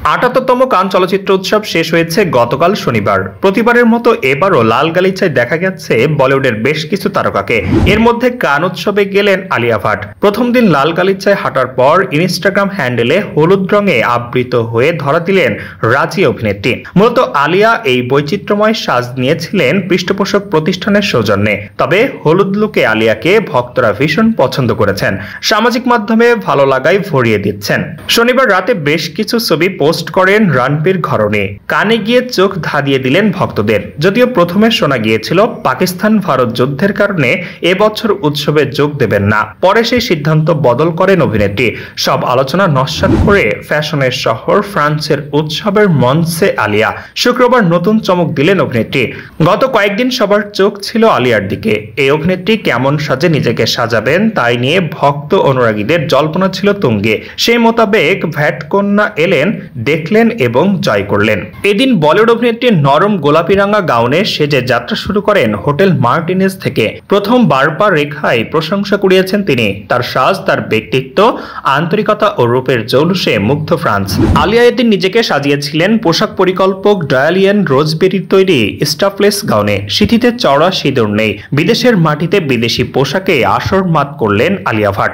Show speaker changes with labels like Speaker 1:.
Speaker 1: ৭৮তম কান চলচ্চিত্র উৎসব শেষ হয়েছে গতকাল শনিবার। প্রতিবারের মতো এবারও লাল গালিচায় দেখা গেছে বলিউডের বেশ কিছু তারকাকে। এর মধ্যে কান উৎসবে গেলেন আলিয়া ভাট। প্রথম দিন লাল গালিচায় হাঁটার পর ইনস্টাগ্রাম হ্যান্ডেলে হলুদ রঙে আবৃত হয়ে ধরা দিলেন রাজি অভিনেত্রী। মূলত আলিয়া এই বৈচিত্র্যময় সাজ নিয়েছিলেন পৃষ্ঠপোষক প্রতিষ্ঠানের সৌজন্যে। তবে হলুদ লুকে আলিয়াকে ভক্তরা ভীষণ পছন্দ করেছেন, সামাজিক মাধ্যমে ভালো লাগায় ভরিয়ে দিচ্ছেন। শনিবার রাতে বেশ কিছু ছবি পোস্ট করেন রণবীর ঘরণী। কানে গিয়ে চোখ ধাঁধিয়ে দিলেন ভক্তদের। যদিও প্রথমে শোনা গিয়েছিল পাকিস্তান ভারত যুদ্ধের কারণে এবছর উৎসবে যোগ দেবেন না, পরে সেই সিদ্ধান্ত বদল করেন অভিনেত্রী। সব আলোচনা নস্যাৎ করে ফ্যাশনের শহর ফ্রান্সের উৎসবের মঞ্চে আলিয়া শুক্রবার নতুন চমক দিলেন অভিনেত্রী। গত কয়েকদিন সবার চোখ ছিল আলিয়ার দিকে। এই অভিনেত্রী কেমন সাজে নিজেকে সাজাবেন তাই নিয়ে ভক্ত অনুরাগীদের জল্পনা ছিল তুঙ্গে। সেই মোতাবেক ভ্যাট কন্যা এলেন, দেখলেন এবং জয় করলেন। এদিন বলিউড অভিনেত্রী নরম গোলাপি রাঙা গাউনে সেজে যাত্রা শুরু করেন হোটেল মার্টিনেজ থেকে। প্রথম বারবার রেখায় প্রশংসা কুড়িয়েছেন তিনি। তার সাজ, তার ব্যক্তিত্ব, আন্তরিকতা ও রূপের জৌলুসে মুগ্ধ ফ্রান্স। আলিয়া এদিন নিজেকে সাজিয়েছিলেন পোশাক পরিকল্পক ডায়ালিয়ান রোজবেরির তৈরি স্টাফলেস গাউনে। সিঁথিতে চড়া সিঁদুর নেই। বিদেশের মাটিতে বিদেশি পোশাকে আসর মাত করলেন আলিয়া ভাট।